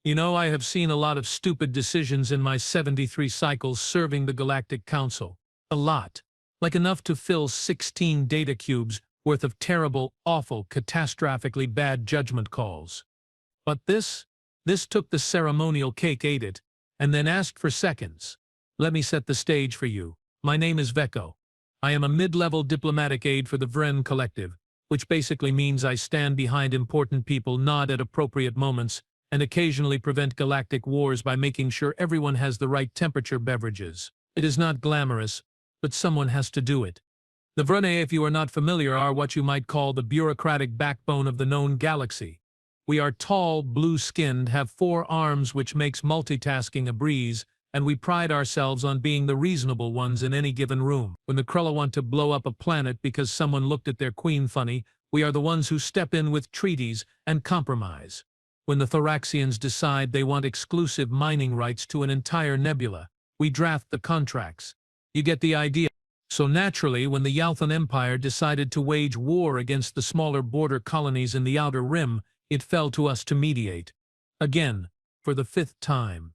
You know, I have seen a lot of stupid decisions in my 73 cycles serving the Galactic Council. A lot. Like enough to fill 16 data cubes worth of terrible, awful, catastrophically bad judgment calls. But this took the ceremonial cake, ate it, and then asked for seconds. Let me set the stage for you. My name is Veko. I am a mid-level diplomatic aide for the Vren Collective, which basically means I stand behind important people, nod at appropriate moments, and occasionally prevent galactic wars by making sure everyone has the right temperature beverages. It is not glamorous, but someone has to do it. The Vrene, if you are not familiar, are what you might call the bureaucratic backbone of the known galaxy. We are tall, blue-skinned, have 4 arms, which makes multitasking a breeze, and we pride ourselves on being the reasonable ones in any given room. When the Krullah want to blow up a planet because someone looked at their queen funny, we are the ones who step in with treaties and compromise. When the Thoraxians decide they want exclusive mining rights to an entire nebula, we draft the contracts. You get the idea. So naturally, when the Yalthan Empire decided to wage war against the smaller border colonies in the Outer Rim, it fell to us to mediate. Again, for the 5th time.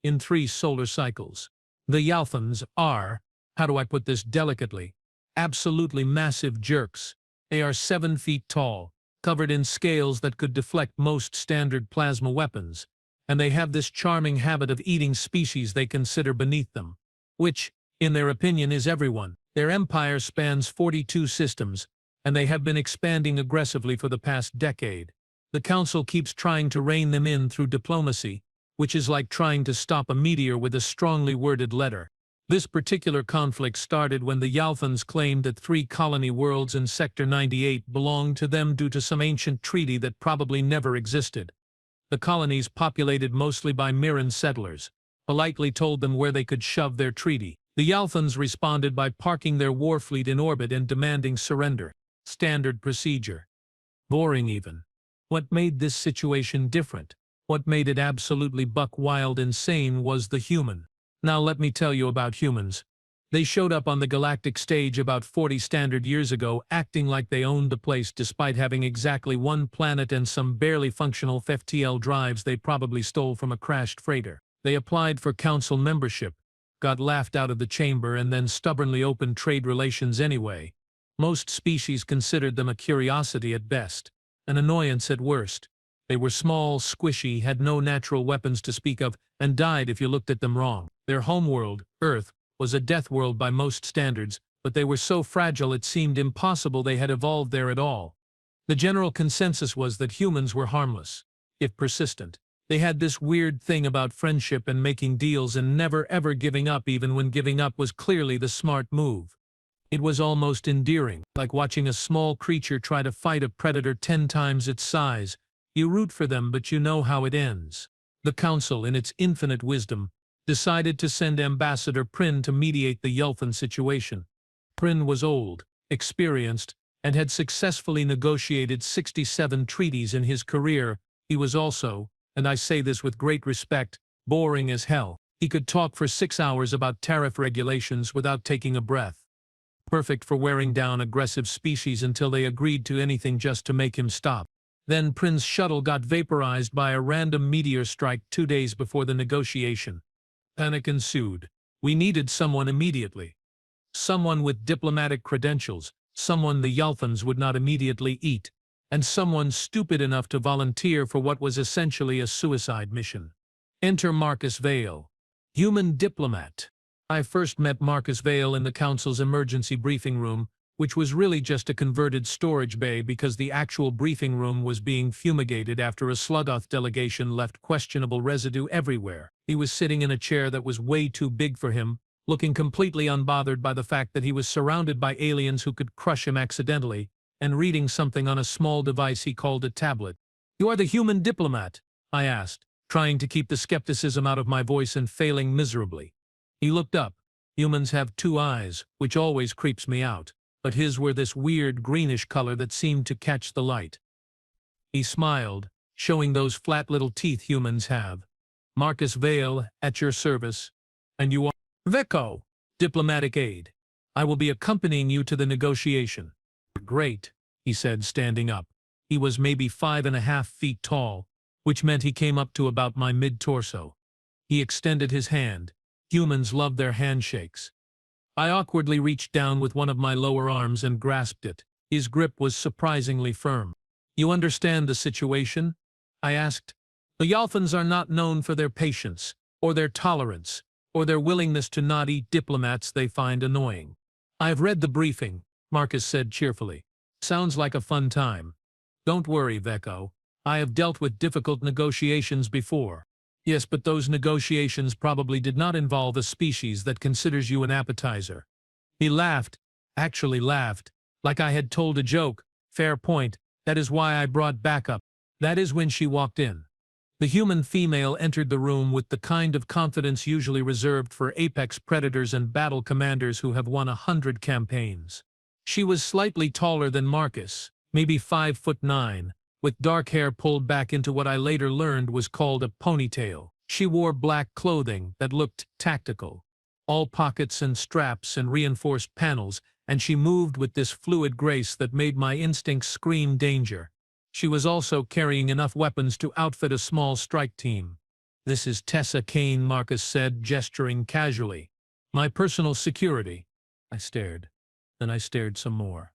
In 3 solar cycles. The Yalthans are, how do I put this delicately, absolutely massive jerks. They are 7 feet tall, covered in scales that could deflect most standard plasma weapons, and they have this charming habit of eating species they consider beneath them, which, in their opinion, is everyone. Their empire spans 42 systems, and they have been expanding aggressively for the past decade. The Council keeps trying to rein them in through diplomacy, which is like trying to stop a meteor with a strongly worded letter. This particular conflict started when the Yalthans claimed that 3 colony worlds in Sector 98 belonged to them due to some ancient treaty that probably never existed. The colonies, populated mostly by Mirran settlers, politely told them where they could shove their treaty. The Yalthans responded by parking their warfleet in orbit and demanding surrender. Standard procedure. Boring even. What made this situation different, what made it absolutely buck-wild insane, was the human. Now let me tell you about humans. They showed up on the galactic stage about 40 standard years ago, acting like they owned the place despite having exactly 1 planet and some barely functional FTL drives they probably stole from a crashed freighter. They applied for council membership, got laughed out of the chamber, and then stubbornly opened trade relations anyway. Most species considered them a curiosity at best, an annoyance at worst. They were small, squishy, had no natural weapons to speak of, and died if you looked at them wrong. Their homeworld, Earth, was a death world by most standards, but they were so fragile it seemed impossible they had evolved there at all. The general consensus was that humans were harmless, if persistent. They had this weird thing about friendship and making deals and never ever giving up, even when giving up was clearly the smart move. It was almost endearing, like watching a small creature try to fight a predator 10 times its size. You root for them, but you know how it ends. The Council, in its infinite wisdom, decided to send Ambassador Prin to mediate the Yalthan situation. Prin was old, experienced, and had successfully negotiated 67 treaties in his career. He was also, and I say this with great respect, boring as hell. He could talk for 6 hours about tariff regulations without taking a breath. Perfect for wearing down aggressive species until they agreed to anything just to make him stop. Then Prin's shuttle got vaporized by a random meteor strike 2 days before the negotiation. Panic ensued. We needed someone immediately. Someone with diplomatic credentials, someone the Yalthans would not immediately eat, and someone stupid enough to volunteer for what was essentially a suicide mission. Enter Marcus Vale, human diplomat. I first met Marcus Vale in the Council's emergency briefing room, which was really just a converted storage bay because the actual briefing room was being fumigated after a Sluggoth delegation left questionable residue everywhere. He was sitting in a chair that was way too big for him, looking completely unbothered by the fact that he was surrounded by aliens who could crush him accidentally, and reading something on a small device he called a tablet. "You are the human diplomat?" I asked, trying to keep the skepticism out of my voice and failing miserably. He looked up. Humans have 2 eyes, which always creeps me out, but his were this weird greenish color that seemed to catch the light. He smiled, showing those flat little teeth humans have. "Marcus Vale, at your service. And you are?" "Veko, diplomatic aide. I will be accompanying you to the negotiation." "Great," he said, standing up. He was maybe 5.5 feet tall, which meant he came up to about my mid-torso. He extended his hand. Humans love their handshakes. I awkwardly reached down with one of my lower arms and grasped it. His grip was surprisingly firm. "You understand the situation?" I asked. "The Yalthans are not known for their patience, or their tolerance, or their willingness to not eat diplomats they find annoying." "I've read the briefing," Marcus said cheerfully. "Sounds like a fun time." "Don't worry, Veko. I have dealt with difficult negotiations before." "Yes, but those negotiations probably did not involve a species that considers you an appetizer." He laughed, actually laughed, like I had told a joke. "Fair point. That is why I brought backup." That is when she walked in. The human female entered the room with the kind of confidence usually reserved for apex predators and battle commanders who have won 100 campaigns. She was slightly taller than Marcus, maybe 5'9", with dark hair pulled back into what I later learned was called a ponytail. She wore black clothing that looked tactical, all pockets and straps and reinforced panels, and she moved with this fluid grace that made my instincts scream danger. She was also carrying enough weapons to outfit a small strike team. "This is Tessa Kane," Marcus said, gesturing casually. "My personal security." I stared. Then I stared some more.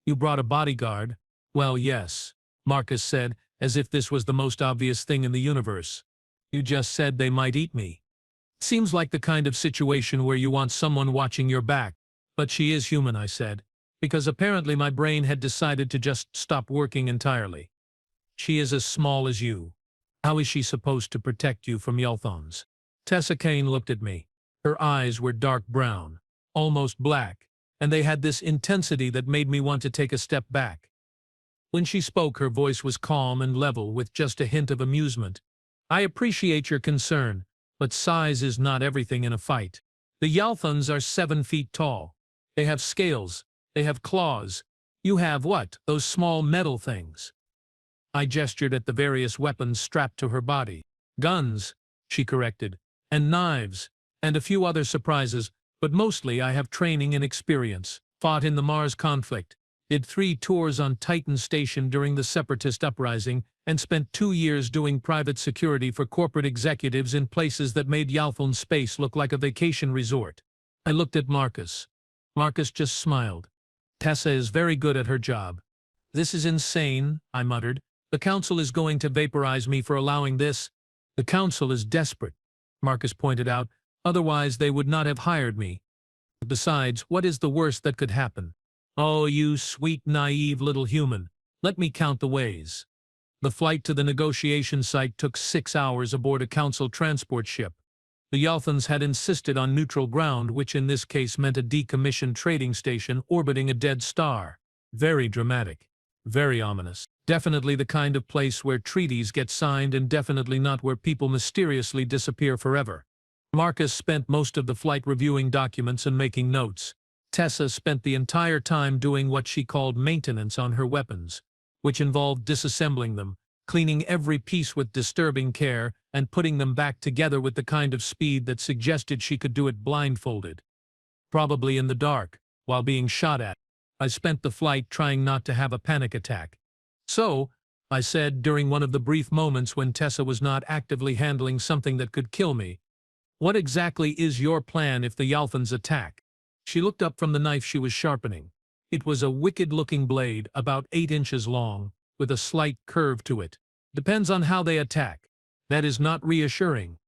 "You brought a bodyguard?" "Well, yes," Marcus said, as if this was the most obvious thing in the universe. "You just said they might eat me." "Seems like the kind of situation where you want someone watching your back." "But she is human," I said, because apparently my brain had decided to just stop working entirely. "She is as small as you. How is she supposed to protect you from Yalthans?" Tessa Kane looked at me. Her eyes were dark brown, almost black, and they had this intensity that made me want to take a step back. When she spoke, her voice was calm and level with just a hint of amusement. "I appreciate your concern, but size is not everything in a fight. The Yalthans are 7 feet tall. They have scales. They have claws. You have what? Those small metal things." I gestured at the various weapons strapped to her body. "Guns," she corrected, "and knives, and a few other surprises, but mostly I have training and experience. Fought in the Mars conflict, did 3 tours on Titan Station during the Separatist uprising, and spent 2 years doing private security for corporate executives in places that made Yalthan space look like a vacation resort." I looked at Marcus. Marcus just smiled. "Tessa is very good at her job." "This is insane," I muttered. "The Council is going to vaporize me for allowing this." "The Council is desperate," Marcus pointed out. "Otherwise they would not have hired me. Besides, what is the worst that could happen?" "Oh, you sweet, naive little human. Let me count the ways." The flight to the negotiation site took 6 hours aboard a Council transport ship. The Yalthans had insisted on neutral ground, which in this case meant a decommissioned trading station orbiting a dead star. Very dramatic. Very ominous. Definitely the kind of place where treaties get signed and definitely not where people mysteriously disappear forever. Marcus spent most of the flight reviewing documents and making notes. Tessa spent the entire time doing what she called maintenance on her weapons, which involved disassembling them, cleaning every piece with disturbing care, and putting them back together with the kind of speed that suggested she could do it blindfolded. Probably in the dark, while being shot at. I spent the flight trying not to have a panic attack. "So," I said during one of the brief moments when Tessa was not actively handling something that could kill me, "what exactly is your plan if the Yalthans attack?" She looked up from the knife she was sharpening. It was a wicked-looking blade, about 8 inches long, with a slight curve to it. "Depends on how they attack." "That is not reassuring."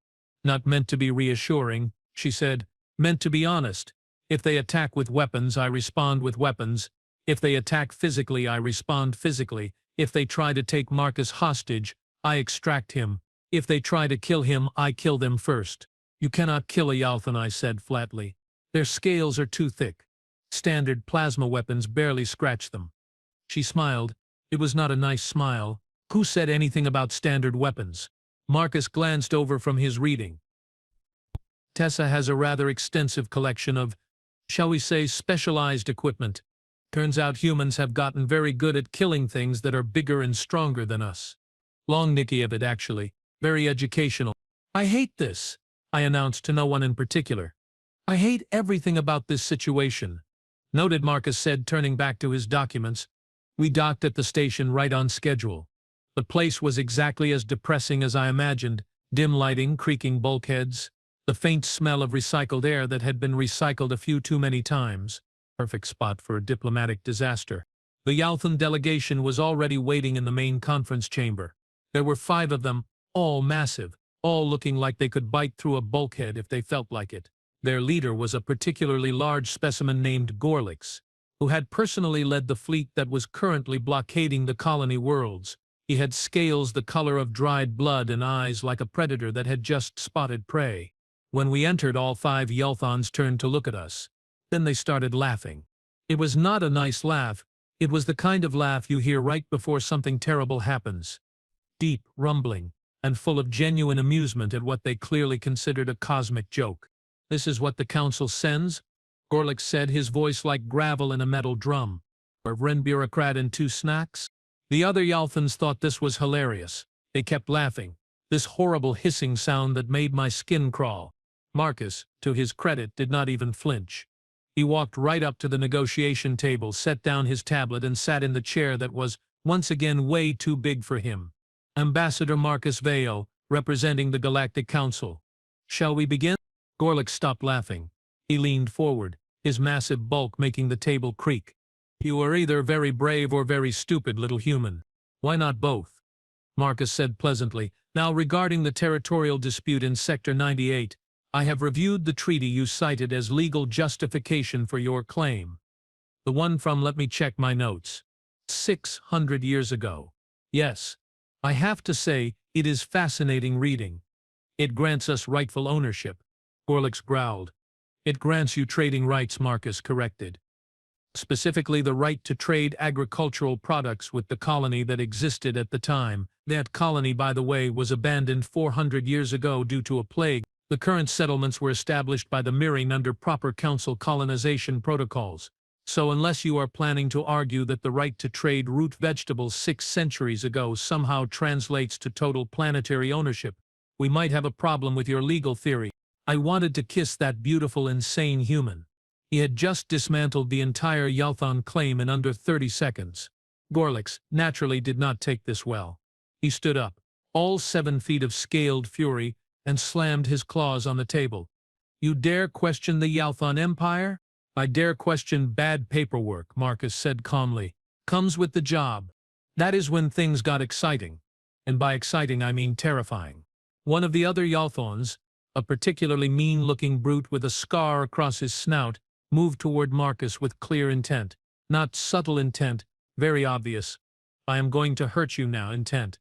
"Not meant to be reassuring," she said. "Meant to be honest. If they attack with weapons, I respond with weapons. If they attack physically, I respond physically. If they try to take Marcus hostage, I extract him. If they try to kill him, I kill them first." "You cannot kill a Yalthan," I said flatly. "Their scales are too thick. Standard plasma weapons barely scratch them." She smiled. It was not a nice smile. "Who said anything about standard weapons?" Marcus glanced over from his reading. "Tessa has a rather extensive collection of, shall we say, specialized equipment. Turns out humans have gotten very good at killing things that are bigger and stronger than us. Long nicky of it, actually. Very educational." "I hate this," I announced to no one in particular. "I hate everything about this situation." "Noted," Marcus said, turning back to his documents. We docked at the station right on schedule. The place was exactly as depressing as I imagined, dim lighting, creaking bulkheads, the faint smell of recycled air that had been recycled a few too many times. Perfect spot for a diplomatic disaster. The Yalthan delegation was already waiting in the main conference chamber. There were 5 of them, all massive, all looking like they could bite through a bulkhead if they felt like it. Their leader was a particularly large specimen named Gorlix, who had personally led the fleet that was currently blockading the colony worlds. He had scales the color of dried blood and eyes like a predator that had just spotted prey. When we entered, all 5 Yalthans turned to look at us. Then they started laughing. It was not a nice laugh. It was the kind of laugh you hear right before something terrible happens. Deep, rumbling, and full of genuine amusement at what they clearly considered a cosmic joke. "This is what the council sends?" Gorlix said, his voice like gravel in a metal drum. "A Ren bureaucrat and 2 snacks?" The other Yalthans thought this was hilarious. They kept laughing, this horrible hissing sound that made my skin crawl. Marcus, to his credit, did not even flinch. He walked right up to the negotiation table, set down his tablet, and sat in the chair that was, once again, way too big for him. Ambassador Marcus Vale, representing the Galactic Council. "Shall we begin?" Gorlix stopped laughing. He leaned forward, his massive bulk making the table creak. "You are either very brave or very stupid, little human. Why not both?" Marcus said pleasantly. "Now, regarding the territorial dispute in Sector 98, I have reviewed the treaty you cited as legal justification for your claim. The one from, let me check my notes, 600 years ago. Yes, I have to say, it is fascinating reading. It grants us rightful ownership." Gorlix growled. "It grants you trading rights," Marcus corrected. "Specifically the right to trade agricultural products with the colony that existed at the time. That colony, by the way, was abandoned 400 years ago due to a plague. The current settlements were established by the Mirring under proper council colonization protocols. So unless you are planning to argue that the right to trade root vegetables 6 centuries ago somehow translates to total planetary ownership, we might have a problem with your legal theory." I wanted to kiss that beautiful, insane human. He had just dismantled the entire Yalthan claim in under 30 seconds. Gorlix, naturally, did not take this well. He stood up, all 7 feet of scaled fury, and slammed his claws on the table. "You dare question the Yalthan Empire?" "I dare question bad paperwork," Marcus said calmly. "Comes with the job." That is when things got exciting. And by exciting I mean terrifying. One of the other Yalthans, a particularly mean-looking brute with a scar across his snout, moved toward Marcus with clear intent. Not subtle intent, very obvious. "I am going to hurt you now" intent.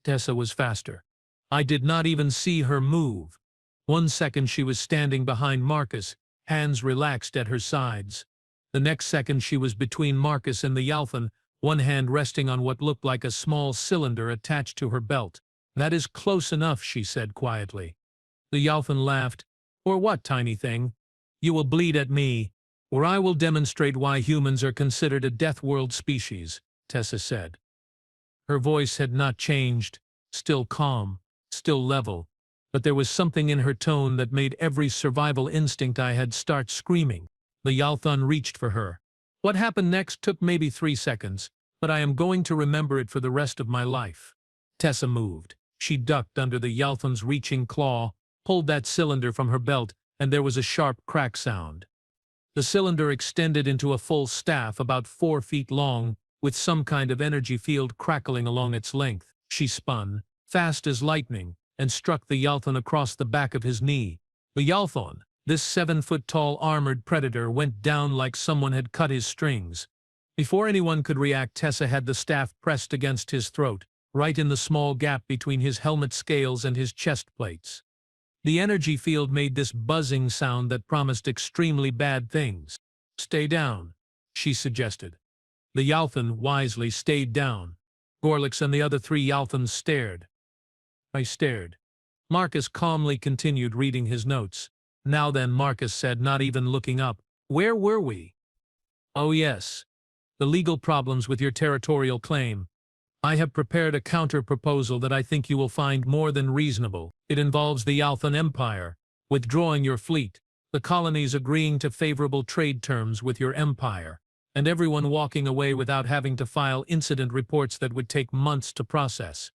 Tessa was faster. I did not even see her move. 1 second she was standing behind Marcus, hands relaxed at her sides. The next second she was between Marcus and the Yalthan, one hand resting on what looked like a small cylinder attached to her belt. "That is close enough," she said quietly. The Yalthan laughed. "Or what, tiny thing? You will bleed at me, or I will demonstrate why humans are considered a death world species," Tessa said. Her voice had not changed, still calm, still level, but there was something in her tone that made every survival instinct I had start screaming. The Yalthan reached for her. What happened next took maybe 3 seconds, but I am going to remember it for the rest of my life. Tessa moved. She ducked under the Yalthan's reaching claw, pulled that cylinder from her belt, and there was a sharp crack sound. The cylinder extended into a full staff about 4 feet long, with some kind of energy field crackling along its length. She spun, fast as lightning, and struck the Yalthan across the back of his knee. The Yalthan, this 7-foot-tall armored predator, went down like someone had cut his strings. Before anyone could react, Tessa had the staff pressed against his throat, right in the small gap between his helmet scales and his chest plates. The energy field made this buzzing sound that promised extremely bad things. "Stay down," she suggested. The Yalthan wisely stayed down. Gorlix and the other 3 Yalthans stared. I stared. Marcus calmly continued reading his notes. "Now then," Marcus said, not even looking up. "Where were we?" "Oh yes. The legal problems with your territorial claim. I have prepared a counter-proposal that I think you will find more than reasonable. It involves the Yalthan Empire withdrawing your fleet, the colonies agreeing to favorable trade terms with your empire, and everyone walking away without having to file incident reports that would take months to process.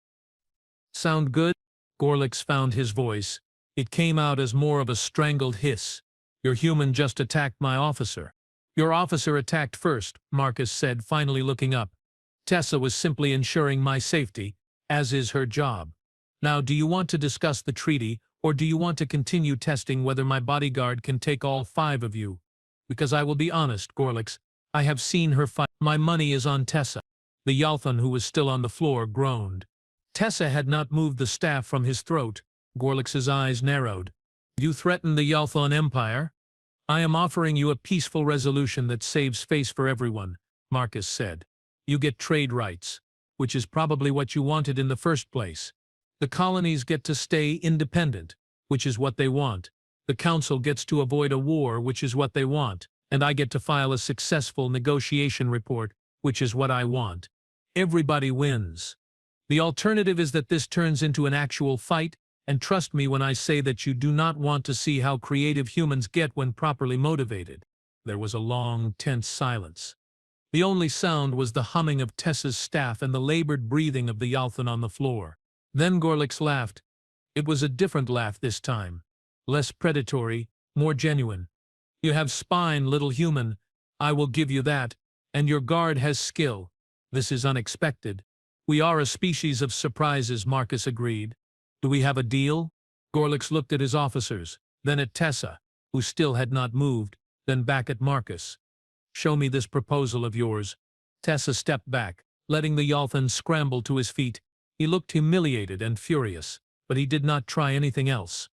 Sound good? Gorlix found his voice. It came out as more of a strangled hiss. Your human just attacked my officer. Your officer attacked first, Marcus said, finally looking up. Tessa was simply ensuring my safety, as is her job. Now, do you want to discuss the treaty, or do you want to continue testing whether my bodyguard can take all 5 of you? Because I will be honest, Gorlix, I have seen her fight. My money is on Tessa. The Yalthan, who was still on the floor, groaned. Tessa had not moved the staff from his throat. Gorlix's eyes narrowed. You threaten the Yalthan Empire? I am offering you a peaceful resolution that saves face for everyone, Marcus said. You get trade rights, which is probably what you wanted in the first place. The colonies get to stay independent, which is what they want. The Council gets to avoid a war, which is what they want. And I get to file a successful negotiation report, which is what I want. Everybody wins. The alternative is that this turns into an actual fight, and trust me when I say that you do not want to see how creative humans get when properly motivated. There was a long, tense silence. The only sound was the humming of Tessa's staff and the labored breathing of the Yalthan on the floor. Then Gorlix laughed. It was a different laugh this time. Less predatory, more genuine. You have spine, little human. I will give you that. And your guard has skill. This is unexpected. We are a species of surprises, Marcus agreed. Do we have a deal? Gorlix looked at his officers, then at Tessa, who still had not moved, then back at Marcus. Show me this proposal of yours. Tessa stepped back, letting the Yalthan scramble to his feet. He looked humiliated and furious, but he did not try anything else.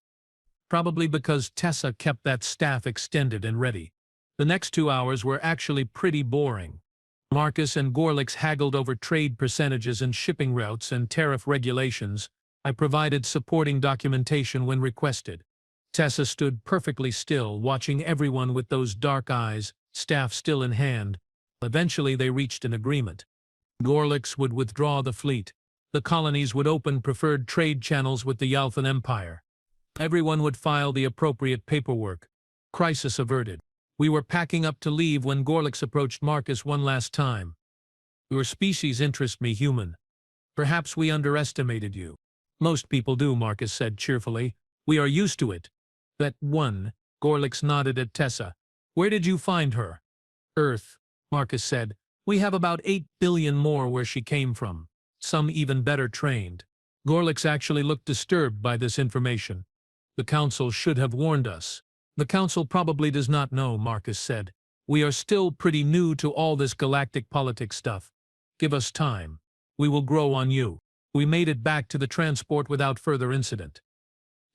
Probably because Tessa kept that staff extended and ready. The next 2 hours were actually pretty boring. Marcus and Gorlix haggled over trade percentages and shipping routes and tariff regulations. I provided supporting documentation when requested. Tessa stood perfectly still, watching everyone with those dark eyes, staff still in hand. Eventually they reached an agreement. Gorlix would withdraw the fleet. The colonies would open preferred trade channels with the Yalthan Empire. Everyone would file the appropriate paperwork. Crisis averted. We were packing up to leave when Gorlix approached Marcus one last time. Your species interests me, human. Perhaps we underestimated you. Most people do, Marcus said cheerfully. We are used to it. That one, Gorlix nodded at Tessa. Where did you find her? Earth, Marcus said. We have about 8 billion more where she came from. Some even better trained. Gorlix actually looked disturbed by this information. The Council should have warned us. The Council probably does not know, Marcus said. We are still pretty new to all this galactic politics stuff. Give us time. We will grow on you. We made it back to the transport without further incident.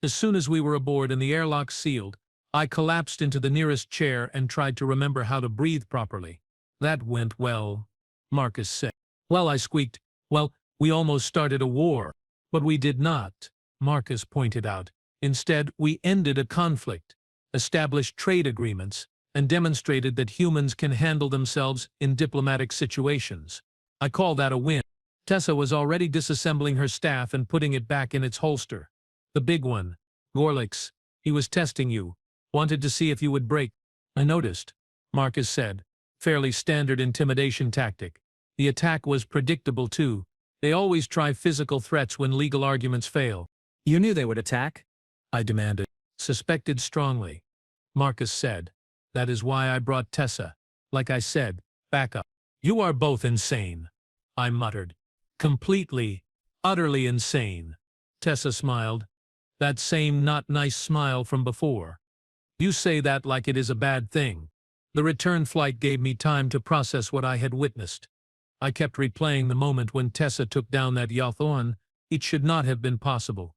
As soon as we were aboard and the airlock sealed, I collapsed into the nearest chair and tried to remember how to breathe properly. That went well, Marcus said. Well, I squeaked. Well, we almost started a war. But we did not, Marcus pointed out. Instead, we ended a conflict, established trade agreements, and demonstrated that humans can handle themselves in diplomatic situations. I call that a win. Tessa was already disassembling her staff and putting it back in its holster. The big one, Gorlix, he was testing you. Wanted to see if you would break. I noticed, Marcus said. Fairly standard intimidation tactic. The attack was predictable too. They always try physical threats when legal arguments fail. You knew they would attack? I demanded. Suspected strongly. Marcus said. That is why I brought Tessa. Like I said, back up. You are both insane, I muttered. Completely, utterly insane. Tessa smiled. That same not nice smile from before. You say that like it is a bad thing. The return flight gave me time to process what I had witnessed. I kept replaying the moment when Tessa took down that Yalthan. It should not have been possible.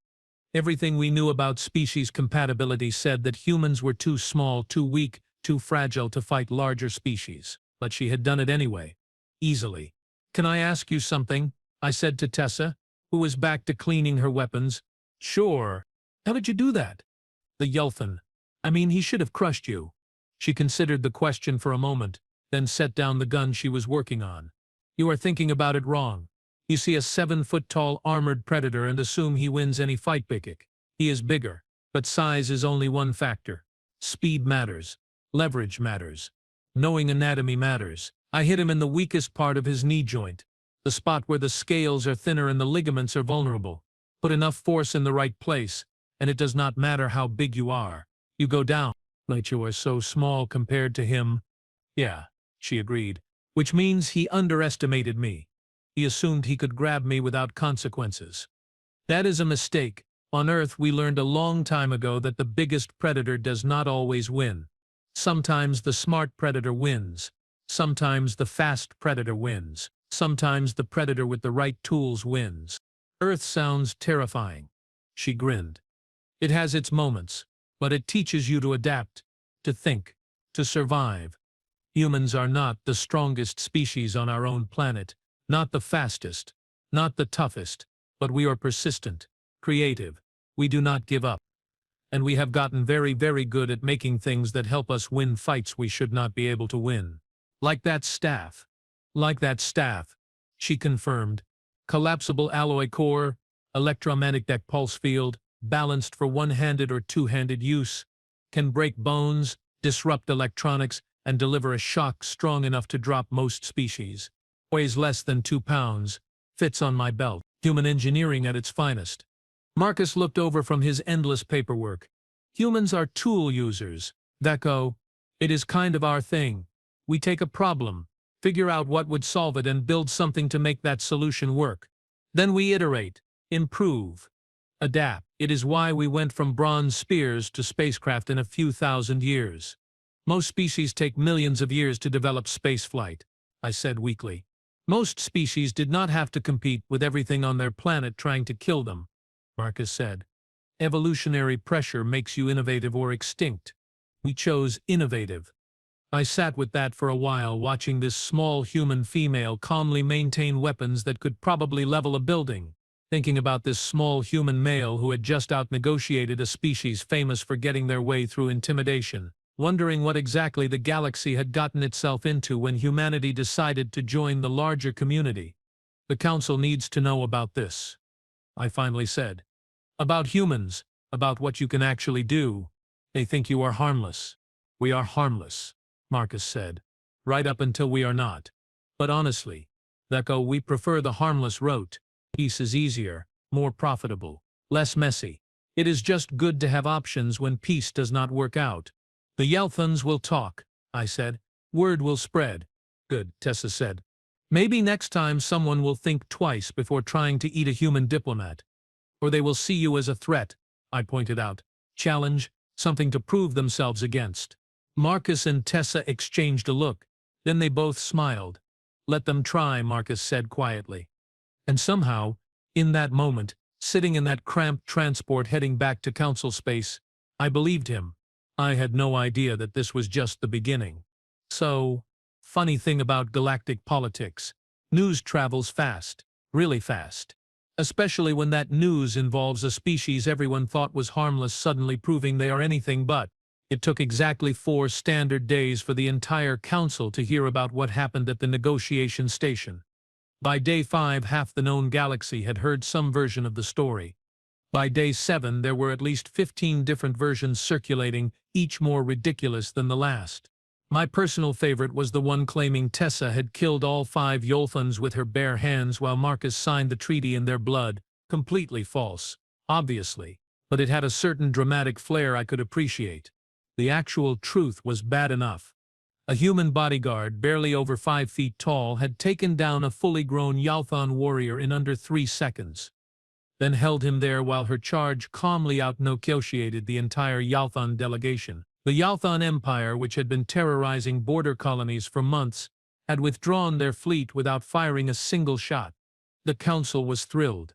Everything we knew about species compatibility said that humans were too small, too weak, too fragile to fight larger species. But she had done it anyway. Easily. Can I ask you something? I said to Tessa, who was back to cleaning her weapons. Sure. How did you do that? The Yalthan. I mean, he should have crushed you. She considered the question for a moment, then set down the gun she was working on. You are thinking about it wrong. You see a 7-foot-tall armored predator and assume he wins any fight. He is bigger, but size is only one factor. Speed matters. Leverage matters. Knowing anatomy matters. I hit him in the weakest part of his knee joint, the spot where the scales are thinner and the ligaments are vulnerable. Put enough force in the right place, and it does not matter how big you are. You go down. Like you are so small compared to him. Yeah, she agreed, which means he underestimated me. He assumed he could grab me without consequences. That is a mistake. On Earth, we learned a long time ago that the biggest predator does not always win. Sometimes the smart predator wins. Sometimes the fast predator wins. Sometimes the predator with the right tools wins. Earth sounds terrifying. She grinned. It has its moments, but it teaches you to adapt, to think, to survive. Humans are not the strongest species on our own planet, not the fastest, not the toughest, but we are persistent, creative. We do not give up. And we have gotten very, very good at making things that help us win fights we should not be able to win. Like that staff. Like that staff, she confirmed. Collapsible alloy core, electromagnetic pulse field, balanced for one-handed or two-handed use, can break bones, disrupt electronics, and deliver a shock strong enough to drop most species. Weighs less than 2 pounds, fits on my belt. Human engineering at its finest. Marcus looked over from his endless paperwork. Humans are tool users. Deco, it is kind of our thing. We take a problem, figure out what would solve it and build something to make that solution work. Then we iterate, improve, adapt. It is why we went from bronze spears to spacecraft in a few thousand years. Most species take millions of years to develop spaceflight, I said weakly. Most species did not have to compete with everything on their planet trying to kill them, Marcus said. Evolutionary pressure makes you innovative or extinct. We chose innovative. I sat with that for a while, watching this small human female calmly maintain weapons that could probably level a building, thinking about this small human male who had just out-negotiated a species famous for getting their way through intimidation, wondering what exactly the galaxy had gotten itself into when humanity decided to join the larger community. The Council needs to know about this, I finally said. About humans, about what you can actually do. They think you are harmless. We are harmless, Marcus said, right up until we are not. But honestly, Deco, we prefer the harmless route. Peace is easier, more profitable, less messy. It is just good to have options when peace does not work out. The Yelthans will talk, I said. Word will spread. Good, Tessa said. Maybe next time someone will think twice before trying to eat a human diplomat. Or they will see you as a threat, I pointed out. Challenge, something to prove themselves against. Marcus and Tessa exchanged a look. Then they both smiled. Let them try, Marcus said quietly. And somehow, in that moment, sitting in that cramped transport heading back to Council space, I believed him. I had no idea that this was just the beginning. So, funny thing about galactic politics. News travels fast, really fast. Especially when that news involves a species everyone thought was harmless suddenly proving they are anything but. It took exactly 4 standard days for the entire Council to hear about what happened at the negotiation station. By day 5, half the known galaxy had heard some version of the story. By day 7, there were at least 15 different versions circulating, each more ridiculous than the last. My personal favorite was the one claiming Tessa had killed all 5 Yolthans with her bare hands while Marcus signed the treaty in their blood. Completely false, obviously, but it had a certain dramatic flair I could appreciate. The actual truth was bad enough. A human bodyguard, barely over 5 feet tall, had taken down a fully grown Yalthan warrior in under 3 seconds. Then held him there while her charge calmly out-negotiated the entire Yalthan delegation. The Yalthan Empire, which had been terrorizing border colonies for months, had withdrawn their fleet without firing a single shot. The Council was thrilled.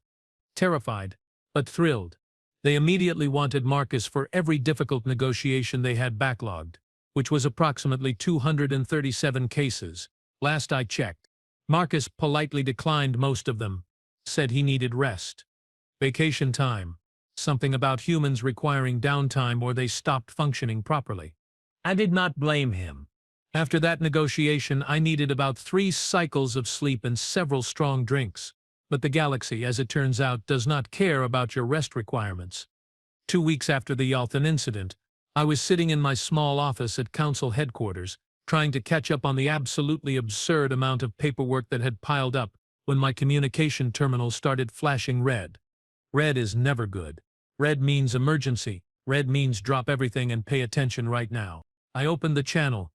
Terrified, but thrilled. They immediately wanted Marcus for every difficult negotiation they had backlogged, which was approximately 237 cases. Last I checked. Marcus politely declined most of them, said he needed rest. Vacation time. Something about humans requiring downtime or they stopped functioning properly. I did not blame him. After that negotiation, I needed about 3 cycles of sleep and several strong drinks. But the galaxy, as it turns out, does not care about your rest requirements. 2 weeks after the Yalthan incident, I was sitting in my small office at Council headquarters, trying to catch up on the absolutely absurd amount of paperwork that had piled up when my communication terminal started flashing red. Red is never good. Red means emergency. Red means drop everything and pay attention right now. I opened the channel.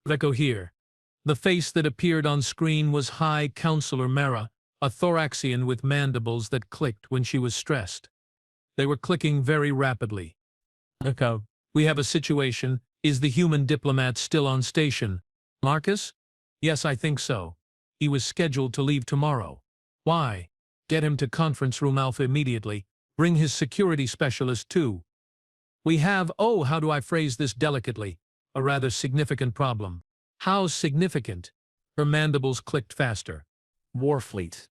Echo here. The face that appeared on screen was High Counselor Mara, a thoraxian with mandibles that clicked when she was stressed. They were clicking very rapidly. Echo. We have a situation. Is the human diplomat still on station? Marcus? Yes, I think so. He was scheduled to leave tomorrow. Why? Get him to conference room Alpha immediately. Bring his security specialist too. We have, oh, how do I phrase this delicately? A rather significant problem. How significant? Her mandibles clicked faster. Warfleet.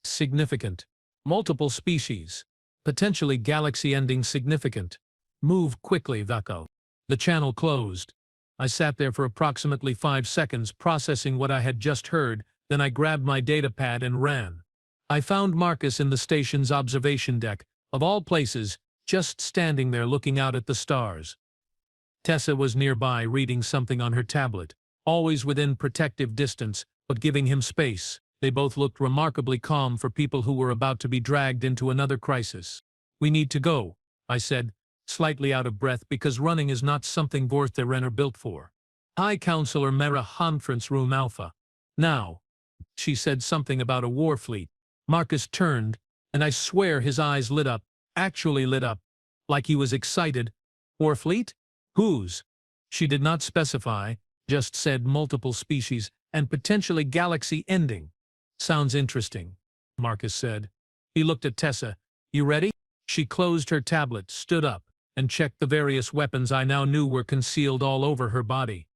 Significant. Multiple species. Potentially galaxy-ending significant. Move quickly, Vaco. The channel closed. I sat there for approximately 5 seconds processing what I had just heard, then I grabbed my datapad and ran. I found Marcus in the station's observation deck, of all places, just standing there looking out at the stars. Tessa was nearby reading something on her tablet, always within protective distance, but giving him space. They both looked remarkably calm for people who were about to be dragged into another crisis. We need to go, I said, slightly out of breath because running is not something Vortheren are built for. High Counselor Mera Conference Room Alpha. Now. She said something about a war fleet. Marcus turned, and I swear his eyes lit up, actually lit up, like he was excited. War fleet? Whose? She did not specify, just said multiple species and potentially galaxy ending. Sounds interesting, Marcus said. He looked at Tessa. You ready? She closed her tablet, stood up, and checked the various weapons I now knew were concealed all over her body.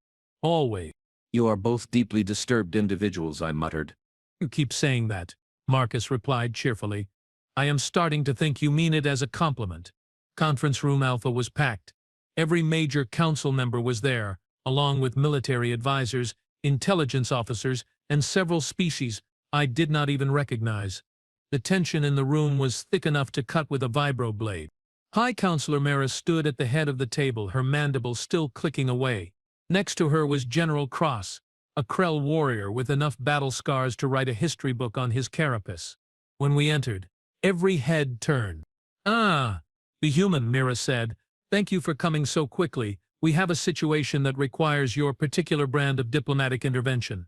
Always. You are both deeply disturbed individuals, I muttered. You keep saying that, Marcus replied cheerfully. I am starting to think you mean it as a compliment. Conference room Alpha was packed. Every major council member was there, along with military advisors, intelligence officers, and several species I did not even recognize. The tension in the room was thick enough to cut with a vibroblade. High Counselor Mara stood at the head of the table, her mandibles still clicking away. Next to her was General Cross, a Krell warrior with enough battle scars to write a history book on his carapace. When we entered, every head turned. Ah, the human, Mira said. Thank you for coming so quickly. We have a situation that requires your particular brand of diplomatic intervention.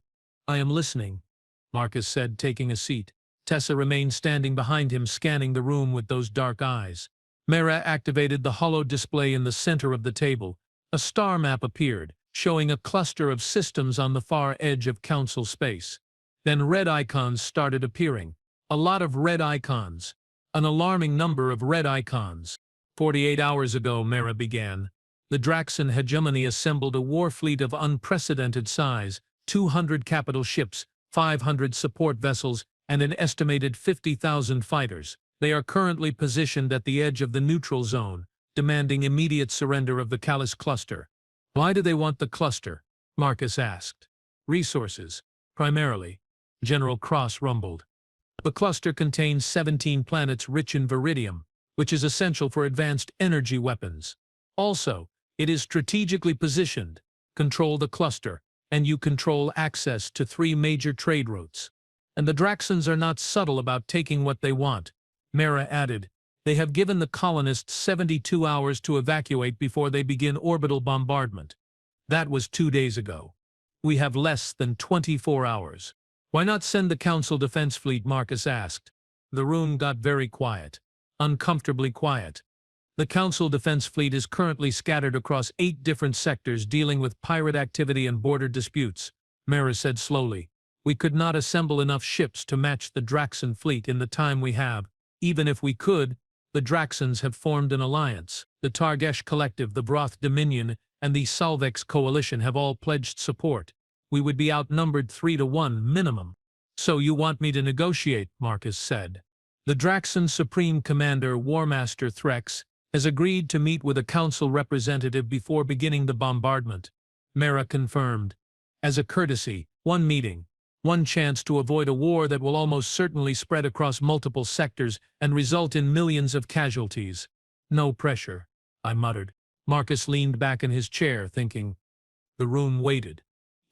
I am listening, Marcus said, taking a seat. Tessa remained standing behind him, scanning the room with those dark eyes. Mera activated the hollow display in the center of the table. A star map appeared, showing a cluster of systems on the far edge of council space. Then red icons started appearing. A lot of red icons. An alarming number of red icons. 48 hours ago, Mera began. The Draxan hegemony assembled a war fleet of unprecedented size, 200 capital ships, 500 support vessels, and an estimated 50,000 fighters. They are currently positioned at the edge of the neutral zone, demanding immediate surrender of the Callus cluster. Why do they want the cluster? Marcus asked. Resources, primarily. General Cross rumbled. The cluster contains 17 planets rich in viridium, which is essential for advanced energy weapons. Also, it is strategically positioned. Control the cluster, and you control access to 3 major trade routes. And the Draxans are not subtle about taking what they want. Mera added, they have given the colonists 72 hours to evacuate before they begin orbital bombardment. That was 2 days ago. We have less than 24 hours. Why not send the Council Defense Fleet? Marcus asked. The room got very quiet. Uncomfortably quiet. The Council Defense Fleet is currently scattered across 8 different sectors dealing with pirate activity and border disputes, Mera said slowly. We could not assemble enough ships to match the Draxan fleet in the time we have. Even if we could, the Draxans have formed an alliance. The Targesh Collective, the Broth Dominion, and the Salvex Coalition have all pledged support. We would be outnumbered 3-1 minimum. So you want me to negotiate, Marcus said. The Draxan Supreme Commander, Warmaster Threx, has agreed to meet with a council representative before beginning the bombardment. Mera confirmed. As a courtesy, 1 meeting. 1 chance to avoid a war that will almost certainly spread across multiple sectors and result in millions of casualties. No pressure, I muttered. Marcus leaned back in his chair, thinking. The room waited.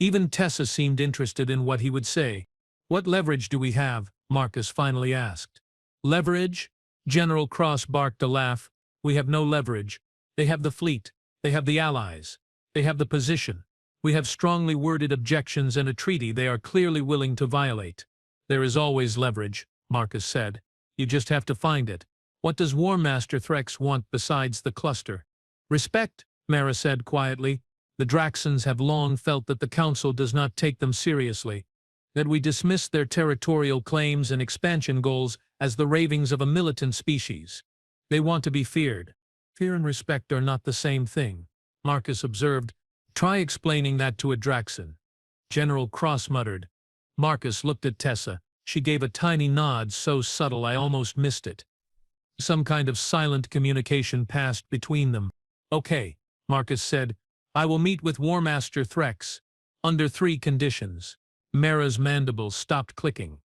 Even Tessa seemed interested in what he would say. "What leverage do we have?" Marcus finally asked. "Leverage?" General Cross barked a laugh. "We have no leverage. They have the fleet. They have the allies. They have the position. We have strongly worded objections and a treaty they are clearly willing to violate." "There is always leverage," Marcus said. "You just have to find it. What does War Master Threx want besides the cluster?" "Respect," Mara said quietly. "The Draxans have long felt that the Council does not take them seriously, that we dismiss their territorial claims and expansion goals as the ravings of a militant species. They want to be feared." "Fear and respect are not the same thing," Marcus observed. "Try explaining that to a Draxan." General Cross muttered. Marcus looked at Tessa. She gave a tiny nod so subtle I almost missed it. Some kind of silent communication passed between them. "Okay," Marcus said. "I will meet with War Master Threx. Under 3 conditions." Mara's mandibles stopped clicking.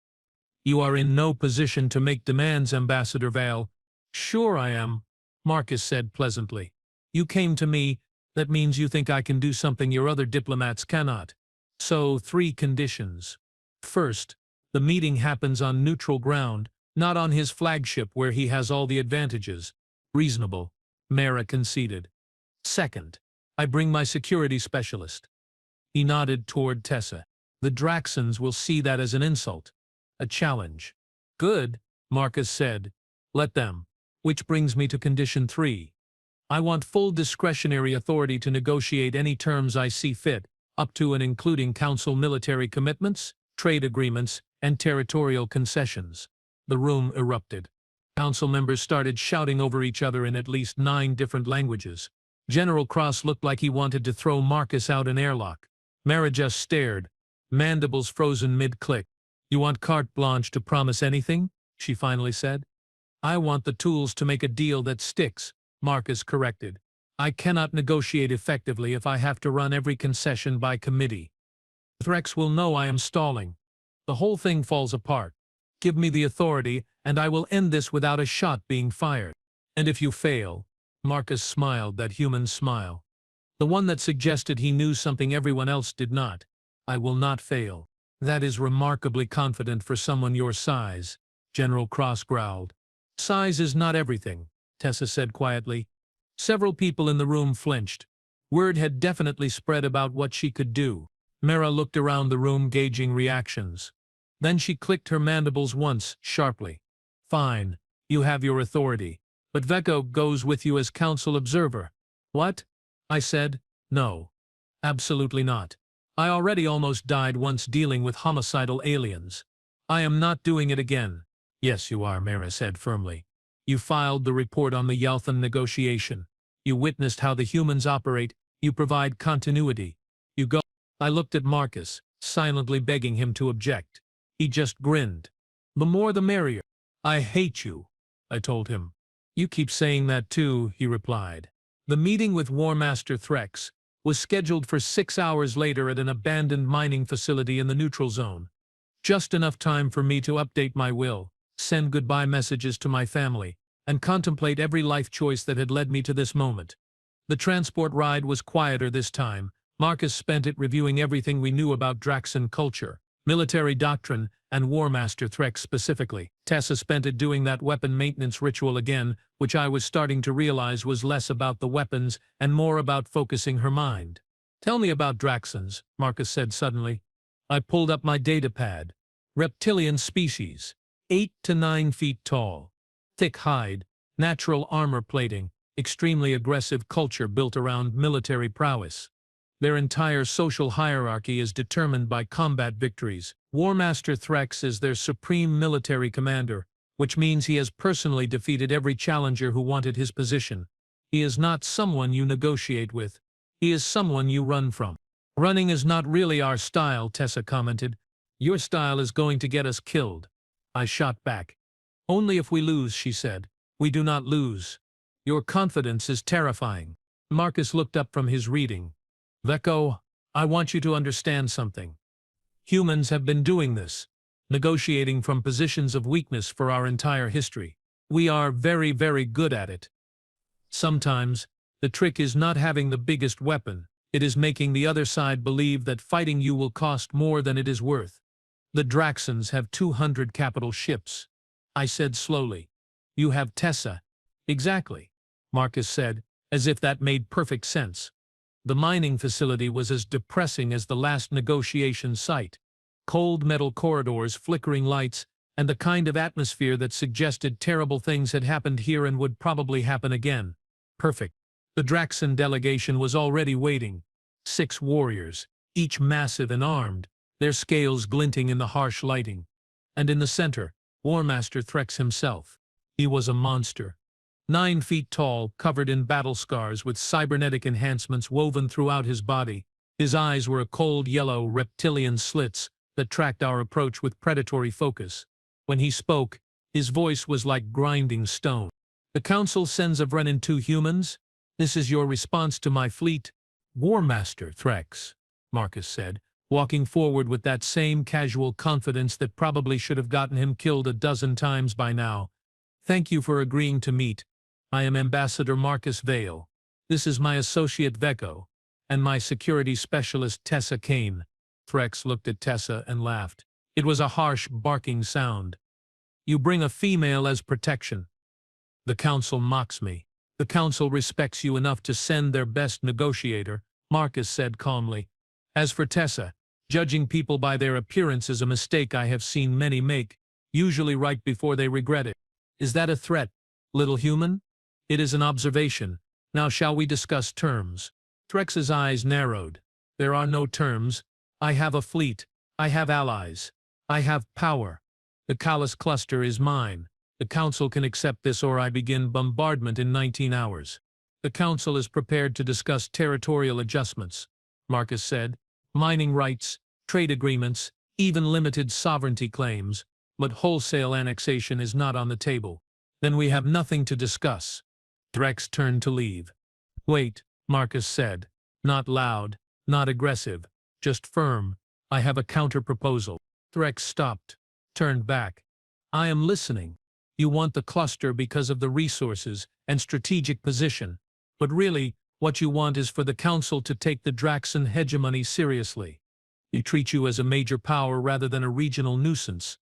"You are in no position to make demands, Ambassador Vale." "Sure I am," Marcus said pleasantly. "You came to me. That means you think I can do something your other diplomats cannot. So 3 conditions. First, the meeting happens on neutral ground, not on his flagship where he has all the advantages." "Reasonable," Mara conceded. "Second, I bring my security specialist." He nodded toward Tessa. "The Draxans will see that as an insult, a challenge." "Good," Marcus said. "Let them. Which brings me to condition 3. I want full discretionary authority to negotiate any terms I see fit, up to and including Council military commitments, trade agreements, and territorial concessions." The room erupted. Council members started shouting over each other in at least 9 different languages. General Cross looked like he wanted to throw Marcus out an airlock. Mara just stared, mandibles frozen mid-click. "You want carte blanche to promise anything?" she finally said. "I want the tools to make a deal that sticks," Marcus corrected. "I cannot negotiate effectively if I have to run every concession by committee. Threx will know I am stalling. The whole thing falls apart. Give me the authority, and I will end this without a shot being fired." "And if you fail?" Marcus smiled, that human smile. The one that suggested he knew something everyone else did not. "I will not fail." "That is remarkably confident for someone your size," General Cross growled. "Size is not everything," Tessa said quietly. Several people in the room flinched. Word had definitely spread about what she could do. Mara looked around the room, gauging reactions. Then she clicked her mandibles once, sharply. "Fine, you have your authority. But Veko goes with you as council observer." "What?" I said. "No. Absolutely not. I already almost died once dealing with homicidal aliens. I am not doing it again." "Yes, you are," Mara said firmly. "You filed the report on the Yalthan negotiation. You witnessed how the humans operate. You provide continuity. You go." I looked at Marcus, silently begging him to object. He just grinned. "The more the merrier." "I hate you," I told him. "You keep saying that too," he replied. The meeting with War Master Threx was scheduled for 6 hours later at an abandoned mining facility in the neutral zone. Just enough time for me to update my will, send goodbye messages to my family, and contemplate every life choice that had led me to this moment. The transport ride was quieter this time. Marcus spent it reviewing everything we knew about Draxan culture, military doctrine, and War Master Threx specifically. Tessa spent it doing that weapon maintenance ritual again, which I was starting to realize was less about the weapons and more about focusing her mind. "Tell me about Draxans," Marcus said suddenly. I pulled up my datapad. Reptilian species, 8 to 9 feet tall. Thick hide, natural armor plating, extremely aggressive culture built around military prowess. Their entire social hierarchy is determined by combat victories. War Master Threx is their supreme military commander, which means he has personally defeated every challenger who wanted his position. He is not someone you negotiate with. He is someone you run from. "Running is not really our style," Tessa commented. "Your style is going to get us killed." I shot back. "Only if we lose," she said. "We do not lose." "Your confidence is terrifying." Marcus looked up from his reading. "Veko, I want you to understand something. Humans have been doing this, negotiating from positions of weakness for our entire history. We are very, very good at it. Sometimes, the trick is not having the biggest weapon, It is making the other side believe that fighting you will cost more than it is worth. The Draxons have 200 capital ships. I said slowly. You have Tessa. Exactly, Marcus said, as if that made perfect sense. The mining facility was as depressing as the last negotiation site. Cold metal corridors, flickering lights, and the kind of atmosphere that suggested terrible things had happened here and would probably happen again. Perfect. The Draxon delegation was already waiting. 6 warriors, each massive and armed, their scales glinting in the harsh lighting. And in the center, War Master Threx himself. He was a monster. 9 feet tall, covered in battle scars with cybernetic enhancements woven throughout his body. His eyes were a cold yellow reptilian slits that tracked our approach with predatory focus. When he spoke, his voice was like grinding stone. The Council sends of Renin 2 humans. This is your response to my fleet? War Master Threx, Marcus said, walking forward with that same casual confidence that probably should have gotten him killed a dozen times by now. Thank you for agreeing to meet. I am Ambassador Marcus Vale. This is my associate Veko, and my security specialist Tessa Kane. Threx looked at Tessa and laughed. It was a harsh, barking sound. You bring a female as protection. The Council mocks me. The Council respects you enough to send their best negotiator, Marcus said calmly. As for Tessa, judging people by their appearance is a mistake I have seen many make, usually right before they regret it. Is that a threat, little human? It is an observation. Now shall we discuss terms? Threx's eyes narrowed. There are no terms. I have a fleet. I have allies. I have power. The Kalas cluster is mine. The Council can accept this or I begin bombardment in 19 hours. The Council is prepared to discuss territorial adjustments, Marcus said. Mining rights, trade agreements, even limited sovereignty claims, but wholesale annexation is not on the table. Then we have nothing to discuss. Threx turned to leave. Wait, Marcus said. Not loud, not aggressive, just firm. I have a counter-proposal. Threx stopped, turned back. I am listening. You want the cluster because of the resources and strategic position. But really, what you want is for the Council to take the Draxon hegemony seriously. They treat you as a major power rather than a regional nuisance.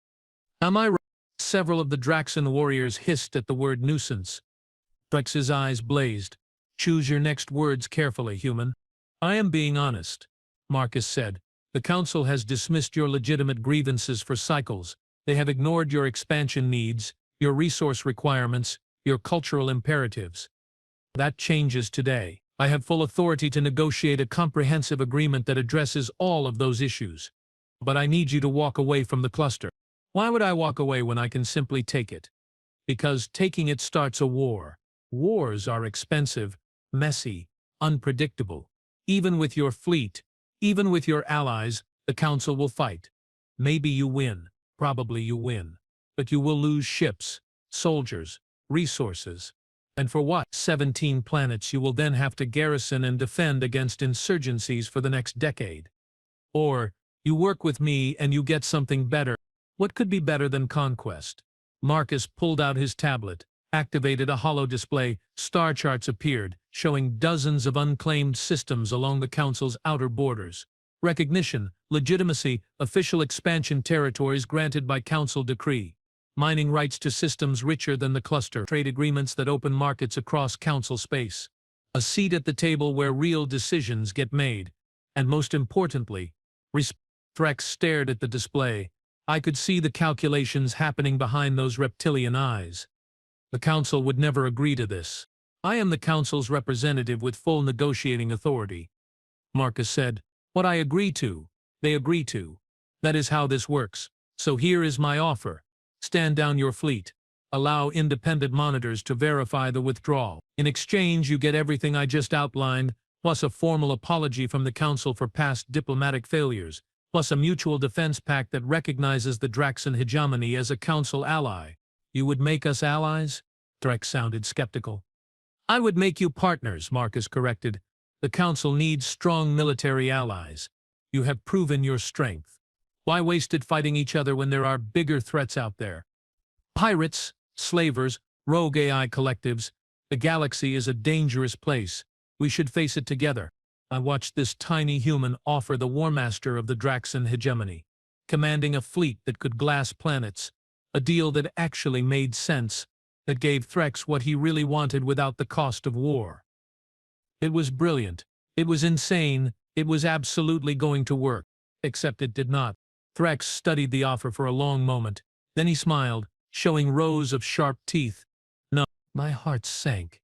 Am I right? Several of the Draxon warriors hissed at the word nuisance. Threx's eyes blazed. Choose your next words carefully, human. I am being honest, Marcus said. The Council has dismissed your legitimate grievances for cycles. They have ignored your expansion needs, your resource requirements, your cultural imperatives. That changes today. I have full authority to negotiate a comprehensive agreement that addresses all of those issues. But I need you to walk away from the cluster. Why would I walk away when I can simply take it? Because taking it starts a war. Wars are expensive, messy, unpredictable. Even with your fleet, even with your allies, the Council will fight. Maybe you win, probably you win. But you will lose ships, soldiers, resources. And for what? 17 planets you will then have to garrison and defend against insurgencies for the next decade. Or, you work with me and you get something better. What could be better than conquest? Marcus pulled out his tablet, activated a holo display. Star charts appeared, showing dozens of unclaimed systems along the Council's outer borders. Recognition, legitimacy, official expansion territories granted by Council decree. Mining rights to systems richer than the cluster. Trade agreements that open markets across Council space. A seat at the table where real decisions get made. And most importantly, Threx stared at the display. I could see the calculations happening behind those reptilian eyes. The Council would never agree to this. I am the Council's representative with full negotiating authority. Marcus said, what I agree to, they agree to. That is how this works. So here is my offer. Stand down your fleet. Allow independent monitors to verify the withdrawal. In exchange, you get everything I just outlined, plus a formal apology from the Council for past diplomatic failures, plus a mutual defense pact that recognizes the Draxon hegemony as a Council ally. You would make us allies? Threx sounded skeptical. I would make you partners, Marcus corrected. The Council needs strong military allies. You have proven your strength. Why waste it fighting each other when there are bigger threats out there? Pirates, slavers, rogue AI collectives. The galaxy is a dangerous place. We should face it together. I watched this tiny human offer the War Master of the Draxan hegemony, commanding a fleet that could glass planets, a deal that actually made sense, that gave Threx what he really wanted without the cost of war. It was brilliant. It was insane. It was absolutely going to work. Except it did not. Threx studied the offer for a long moment. Then he smiled, showing rows of sharp teeth. No. My heart sank.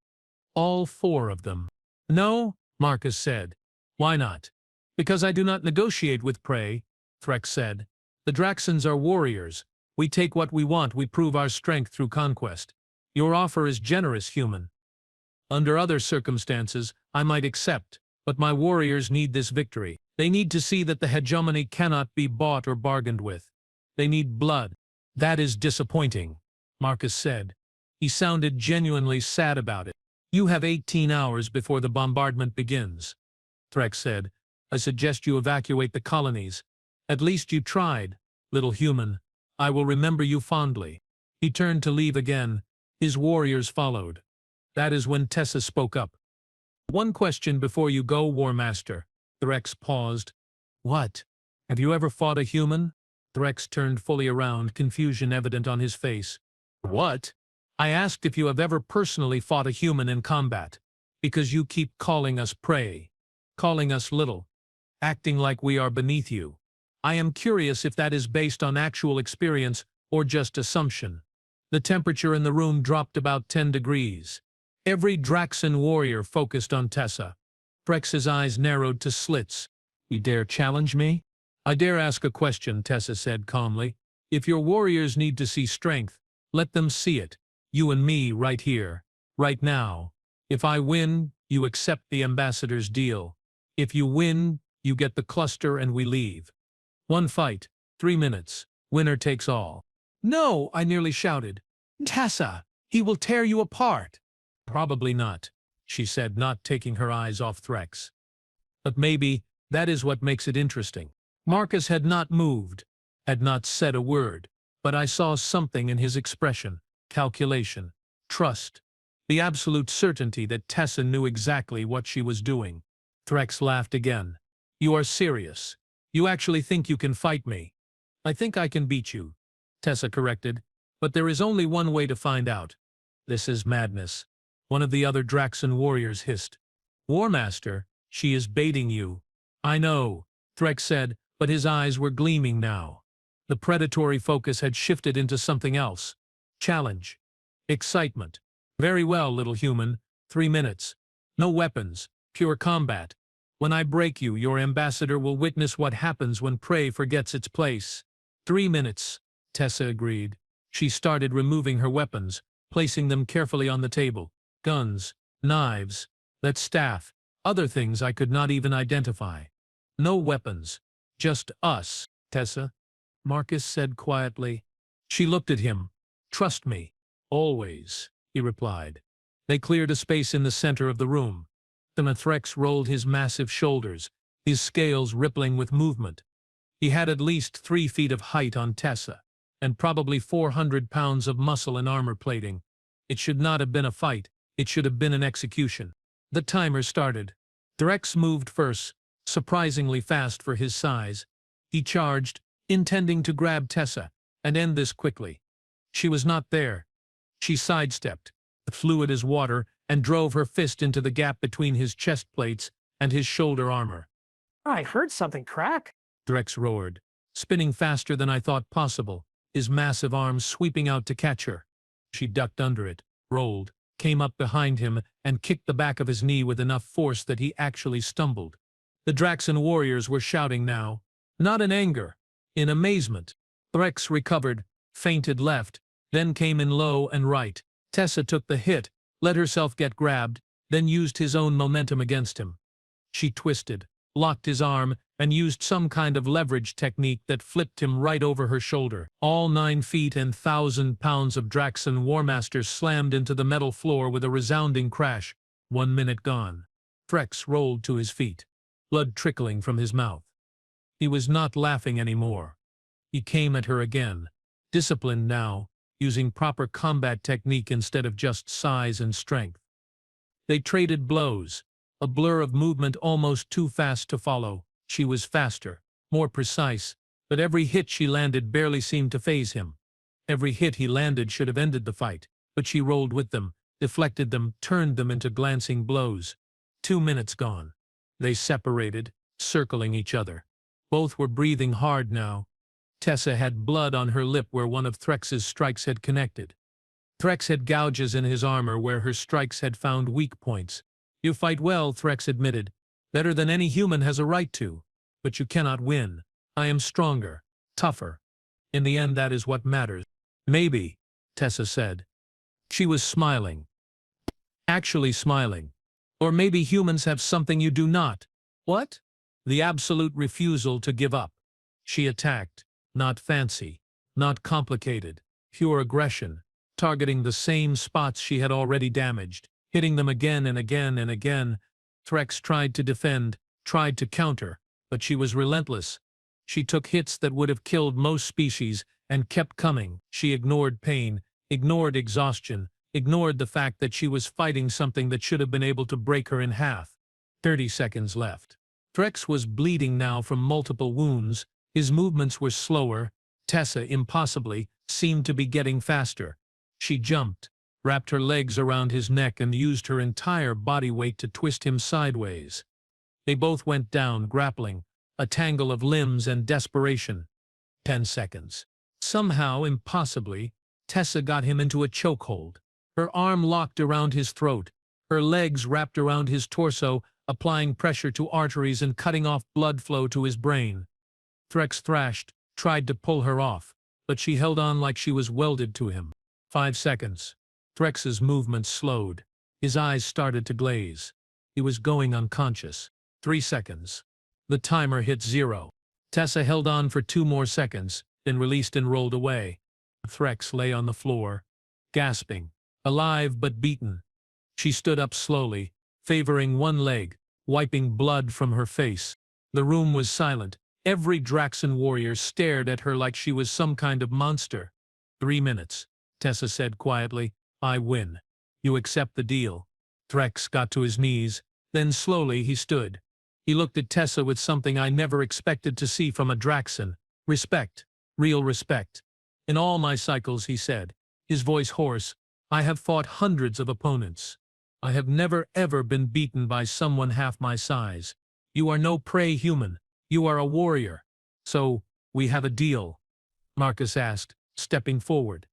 All 4 of them. No, Marcus said. Why not? Because I do not negotiate with prey, Threx said. The Draxans are warriors. We take what we want. We prove our strength through conquest. Your offer is generous, human. Under other circumstances, I might accept, but my warriors need this victory. They need to see that the hegemony cannot be bought or bargained with. They need blood. That is disappointing, Marcus said. He sounded genuinely sad about it. You have 18 hours before the bombardment begins, Threx said. I suggest you evacuate the colonies. At least you tried, little human. I will remember you fondly. He turned to leave again. His warriors followed. That is when Tessa spoke up. One question before you go, War Master. Threx paused. What? Have you ever fought a human? Threx turned fully around, confusion evident on his face. What? I asked if you have ever personally fought a human in combat, because you keep calling us prey, calling us little, acting like we are beneath you. I am curious if that is based on actual experience or just assumption. The temperature in the room dropped about 10 degrees. Every Draxan warrior focused on Tessa. Threx's eyes narrowed to slits. You dare challenge me? I dare ask a question, Tessa said calmly. If your warriors need to see strength, let them see it. You and me right here, right now. If I win, you accept the ambassador's deal. If you win, you get the cluster and we leave. One fight, 3 minutes. Winner takes all. No, I nearly shouted. Tessa, he will tear you apart. Probably not, she said, not taking her eyes off Threx. But maybe that is what makes it interesting. Marcus had not moved, had not said a word, but I saw something in his expression, calculation, trust, the absolute certainty that Tessa knew exactly what she was doing. Threx laughed again. You are serious. You actually think you can fight me? I think I can beat you, Tessa corrected, but there is only one way to find out. This is madness. One of the other Draxan warriors hissed. War Master, she is baiting you. I know, Threx said, but his eyes were gleaming now. The predatory focus had shifted into something else. Challenge. Excitement. Very well, little human. 3 minutes. No weapons. Pure combat. When I break you, your ambassador will witness what happens when prey forgets its place. 3 minutes, Tessa agreed. She started removing her weapons, placing them carefully on the table. Guns, knives, that staff, other things I could not even identify. No weapons. Just us, Tessa, Marcus said quietly. She looked at him. Trust me. Always, he replied. They cleared a space in the center of the room. Then Threx rolled his massive shoulders, his scales rippling with movement. He had at least 3 feet of height on Tessa, and probably 400 pounds of muscle and armor plating. It should not have been a fight. It should have been an execution. The timer started. Threx moved first, surprisingly fast for his size. He charged, intending to grab Tessa, and end this quickly. She was not there. She sidestepped, fluid as water, and drove her fist into the gap between his chest plates and his shoulder armor. I heard something crack. Threx roared, spinning faster than I thought possible, his massive arms sweeping out to catch her. She ducked under it, rolled, came up behind him, and kicked the back of his knee with enough force that he actually stumbled. The Draxan warriors were shouting now, not in anger, in amazement. Threx recovered, feinted left, then came in low and right. Tessa took the hit, let herself get grabbed, then used his own momentum against him. She twisted, locked his arm, and used some kind of leverage technique that flipped him right over her shoulder. All 9 feet and 1,000 pounds of Draxan Warmasters slammed into the metal floor with a resounding crash. 1 minute gone. Threx rolled to his feet, blood trickling from his mouth. He was not laughing anymore. He came at her again, disciplined now, using proper combat technique instead of just size and strength. They traded blows, a blur of movement almost too fast to follow. She was faster, more precise, but every hit she landed barely seemed to faze him. Every hit he landed should have ended the fight, but she rolled with them, deflected them, turned them into glancing blows. 2 minutes gone. They separated, circling each other. Both were breathing hard now. Tessa had blood on her lip where one of Threx's strikes had connected. Threx had gouges in his armor where her strikes had found weak points. "You fight well," Threx admitted. "Better than any human has a right to. But you cannot win. I am stronger, tougher. In the end, that is what matters." "Maybe," Tessa said. She was smiling. Actually smiling. "Or maybe humans have something you do not." "What?" "The absolute refusal to give up." She attacked. Not fancy, not complicated, pure aggression, targeting the same spots she had already damaged, hitting them again and again and again. Threx tried to defend, tried to counter, but she was relentless. She took hits that would have killed most species and kept coming. She ignored pain, ignored exhaustion, ignored the fact that she was fighting something that should have been able to break her in half. 30 seconds left. Threx was bleeding now from multiple wounds. His movements were slower. Tessa, impossibly, seemed to be getting faster. She jumped, wrapped her legs around his neck and used her entire body weight to twist him sideways. They both went down, grappling, a tangle of limbs and desperation. 10 seconds. Somehow, impossibly, Tessa got him into a chokehold. Her arm locked around his throat, her legs wrapped around his torso, applying pressure to arteries and cutting off blood flow to his brain. Threx thrashed, tried to pull her off, but she held on like she was welded to him. 5 seconds. Threx's movements slowed. His eyes started to glaze. He was going unconscious. 3 seconds. The timer hit 0. Tessa held on for 2 more seconds, then released and rolled away. Threx lay on the floor, gasping, alive but beaten. She stood up slowly, favoring one leg, wiping blood from her face. The room was silent. Every Draxan warrior stared at her like she was some kind of monster. 3 minutes, Tessa said quietly. "I win. You accept the deal." Threx got to his knees, then slowly he stood. He looked at Tessa with something I never expected to see from a Draxan. Respect. Real respect. "In all my cycles," he said, his voice hoarse, "I have fought hundreds of opponents. I have never ever been beaten by someone half my size. You are no prey human. You are a warrior. So, we have a deal?" Marcus asked, stepping forward.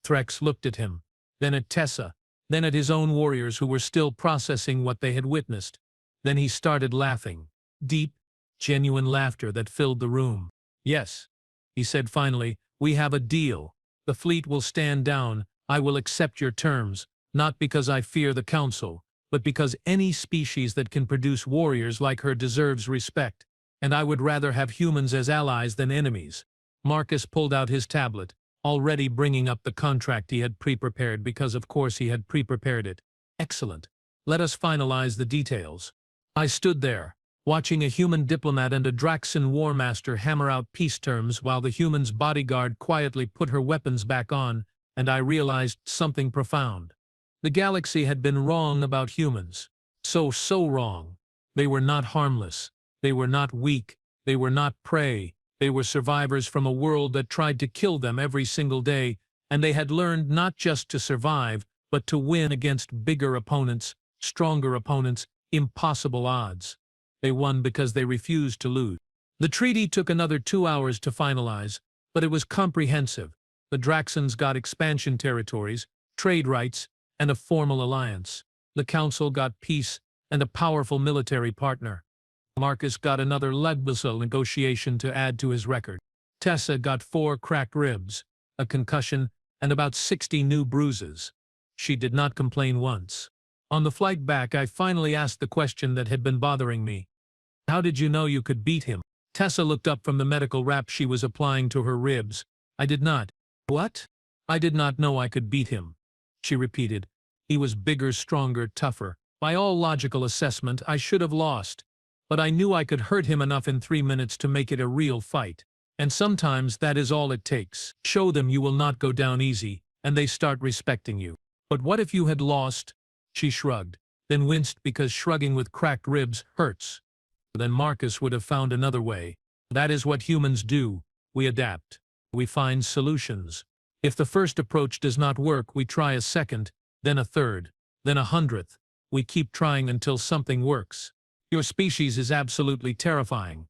Threx looked at him, then at Tessa, then at his own warriors who were still processing what they had witnessed. Then he started laughing. Deep, genuine laughter that filled the room. "Yes," he said finally, "we have a deal. The fleet will stand down. I will accept your terms, not because I fear the Council, but because any species that can produce warriors like her deserves respect. And I would rather have humans as allies than enemies." Marcus pulled out his tablet, already bringing up the contract he had pre-prepared because of course he had pre-prepared it. "Excellent. Let us finalize the details." I stood there, watching a human diplomat and a Draxan war master hammer out peace terms while the human's bodyguard quietly put her weapons back on, and I realized something profound. The galaxy had been wrong about humans. So wrong. They were not harmless. They were not weak. They were not prey. They were survivors from a world that tried to kill them every single day, and they had learned not just to survive, but to win against bigger opponents, stronger opponents, impossible odds. They won because they refused to lose. The treaty took another 2 hours to finalize, but it was comprehensive. The Draxans got expansion territories, trade rights, and a formal alliance. The Council got peace and a powerful military partner. Marcus got another legbusel negotiation to add to his record. Tessa got 4 cracked ribs, a concussion, and about 60 new bruises. She did not complain once. On the flight back, I finally asked the question that had been bothering me. "How did you know you could beat him?" Tessa looked up from the medical wrap she was applying to her ribs. "I did not." "What?" "I did not know I could beat him," she repeated. "He was bigger, stronger, tougher. By all logical assessment, I should have lost. But I knew I could hurt him enough in 3 minutes to make it a real fight. And sometimes that is all it takes. Show them you will not go down easy, and they start respecting you." "But what if you had lost?" She shrugged. then winced because shrugging with cracked ribs hurts. Then Marcus would have found another way. That is what humans do. We adapt. We find solutions. If the first approach does not work, we try a second, then a third, then 100th. We keep trying until something works. Your species is absolutely terrifying.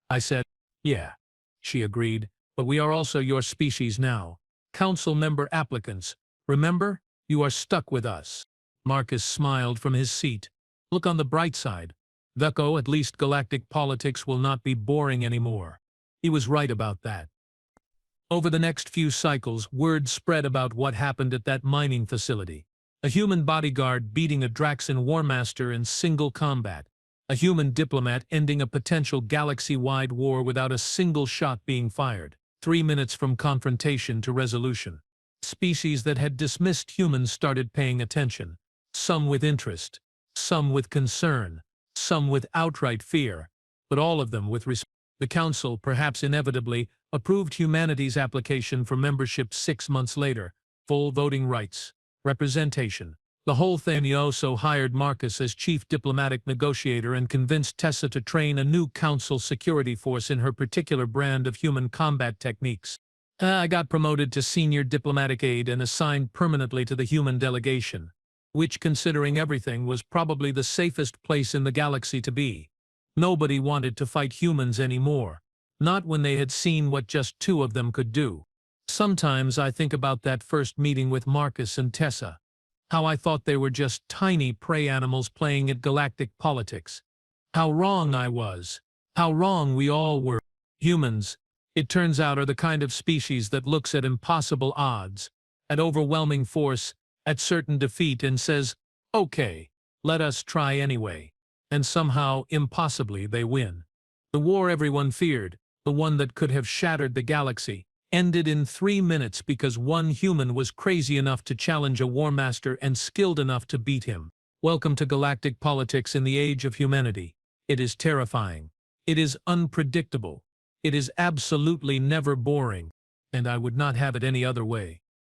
I said, yeah. She agreed, but we are also your species now. Council member applicants, remember, you are stuck with us. Marcus smiled from his seat. Look on the bright side. Vecco, at least galactic politics will not be boring anymore. He was right about that. Over the next few cycles, word spread about what happened at that mining facility. A human bodyguard beating a Draxan Warmaster in single combat. A human diplomat ending a potential galaxy-wide war without a single shot being fired. 3 minutes from confrontation to resolution. Species that had dismissed humans started paying attention. Some with interest, some with concern, some with outright fear, but all of them with respect. The Council, perhaps inevitably, approved humanity's application for membership 6 months later. Full voting rights, representation. The whole thing. He also hired Marcus as chief diplomatic negotiator and convinced Tessa to train a new council security force in her particular brand of human combat techniques. I got promoted to senior diplomatic aide and assigned permanently to the human delegation, which, considering everything, was probably the safest place in the galaxy to be. Nobody wanted to fight humans anymore, not when they had seen what just 2 of them could do. Sometimes I think about that first meeting with Marcus and Tessa. How I thought they were just tiny prey animals playing at galactic politics. How wrong I was. How wrong we all were. Humans, it turns out, are the kind of species that looks at impossible odds, at overwhelming force, at certain defeat and says, okay, let us try anyway. And somehow, impossibly, they win. The war everyone feared, the one that could have shattered the galaxy, ended in 3 minutes because one human was crazy enough to challenge a Warmaster and skilled enough to beat him. Welcome to galactic politics in the age of humanity. It is terrifying. It is unpredictable. It is absolutely never boring. And I would not have it any other way.